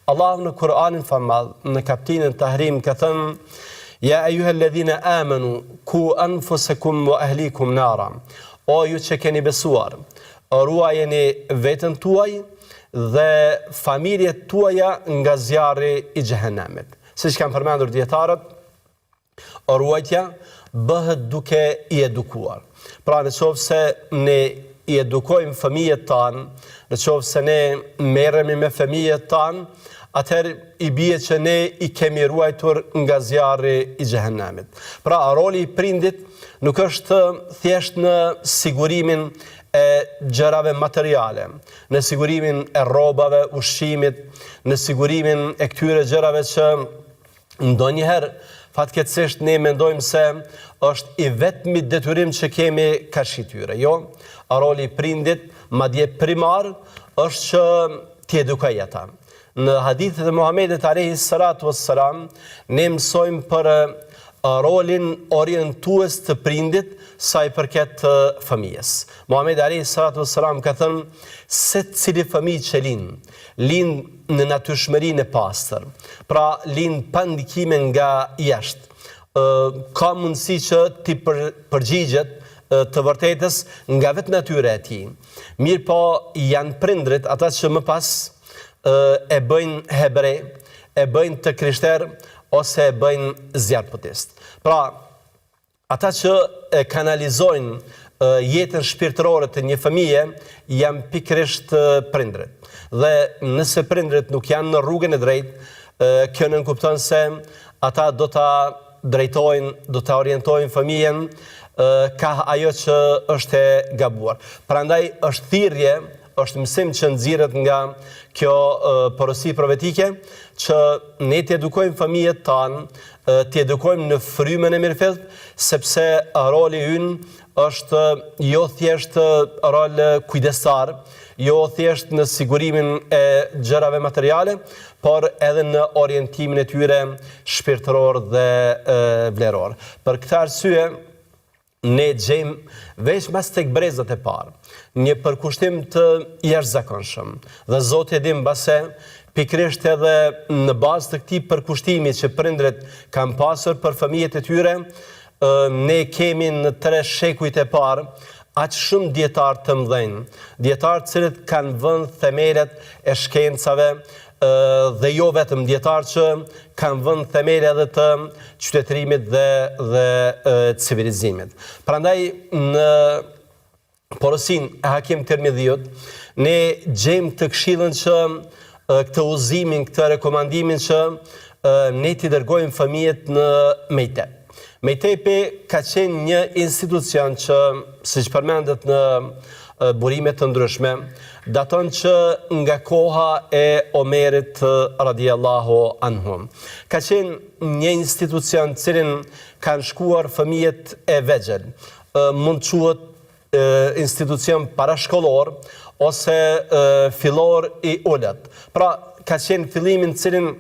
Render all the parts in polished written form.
Allahu në Kur'anin famall, në kapitullin Tahrim ka thënë: Ja ayyuhalladhina amanu ku anfusakum wa ahlikum nara. O ju që keni besuar, ruajeni veten tuaj dhe familjet tuaja nga zjarri i xhehenemit. Siç kanë përmendur dietarët, ruajtja bëhet duke i edukuar. Pra nëse ne i edukojmë fëmijët tanë, nëse ne merremi me fëmijët tanë, atëherë i bie që ne i kemi ruajtur nga zjarri i xhehenemit. Pra roli i prindit nuk është thjesht në sigurimin e gjërave materiale, në sigurimin e rrobave, ushqimit, në sigurimin e këtyre gjërave që ndonjëherë fatkeqësisht ne mendojmë se është i vetmi detyrim që kemi karshi tyre. Jo, roli i prindit, madje primar, është që t'i edukojë ata. Në hadithet e Muhamedit alayhi salatu wassalam, ne mësojmë për rolin orientues të prindit sa i përket fëmijës. Muhamedi alayhi salatu wassalam ka thënë: secili fëmijë që lind në natyrshmërinë e pastër, pra lind pa ndikime nga jashtë, ka mundësi që ti përgjigjet të vërtetës nga vetë natyra e tij. Mirë po janë prindrit ata që më pas e bëjnë hebre, e bëjnë të krishter, ose e bëjnë zjarrputist. Pra, ata që kanalizojnë jetën shpirtërore të një fëmije janë pikërisht prindrit. Dhe nëse prindrit nuk janë në rrugën e drejtë, kjo nënkupton se ata do ta drejtojnë, do ta orientojnë fëmijen ka ajo që është e gabuar. Prandaj është thirrje, është mësim që nxirret nga kjo porosi profetike, që ne të edukojmë fëmijët tanë, të edukojmë në frymën e mirëfillt, sepse roli ynë është jo thjesht rol kujdestar, jo thjesht në sigurimin e gjërave materiale, por edhe në orientimin e tyre shpirtëror dhe vleror. Për këtë arsye, ne gjejmë veç mas tek brezat e parë një përkushtim të jashtëzakonshëm. Dhe Zoti e di mbase pikërisht edhe në bazë të këtij përkushtimi që prindrit kanë pasur për fëmijët e tyre, ne kemi në 3 shekujt e parë aq shumë dietarë të mëdhenj, dietarë të cilët kanë vënë themelet e shkencave, dhe jo vetëm dietarë që kanë vënë themele edhe të qytetërimit dhe civilizimit. Prandaj në porosin e Hakim Tirmidhiut, ne gjejmë të këshillën që këtë udhëzimin, këtë rekomandimin që ne t'i dërgojmë fëmijët në Mejtep. Mejtepi ka qenë një institucion që, siç përmendet në burime të ndryshme, daton që nga koha e Omerit radiallahu anhu. Ka qenë një institucion cilin kanë shkuar fëmijët e vegjël. Mund quhet institucion parashkollor ose fillor i ulët. Pra, ka qenë fillimin cilin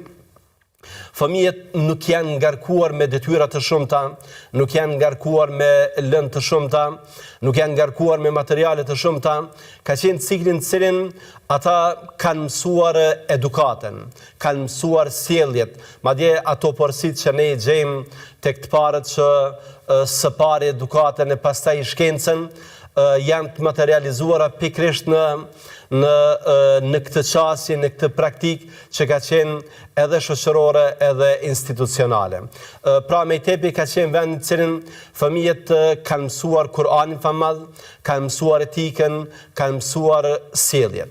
fëmijët nuk janë ngarkuar me detyra të shumta, nuk janë ngarkuar me lëndë të shumta, nuk janë ngarkuar me materiale të shumta, ka qenë ciklin cilin ata kanë mësuar edukatën, kanë mësuar sjelljet, madje ato porositë që ne i gjejmë tek të parët që së pari edukatën e pastaj shkencën, janë të materializuara pikërisht në këtë qasje, në këtë praktik që ka qenë edhe shoqërore edhe institucionale. Pra Mejtepi ka qenë vend në cilin fëmijët kanë mësuar Kur'anin famall, kanë mësuar etikën, kanë mësuar sjelljet.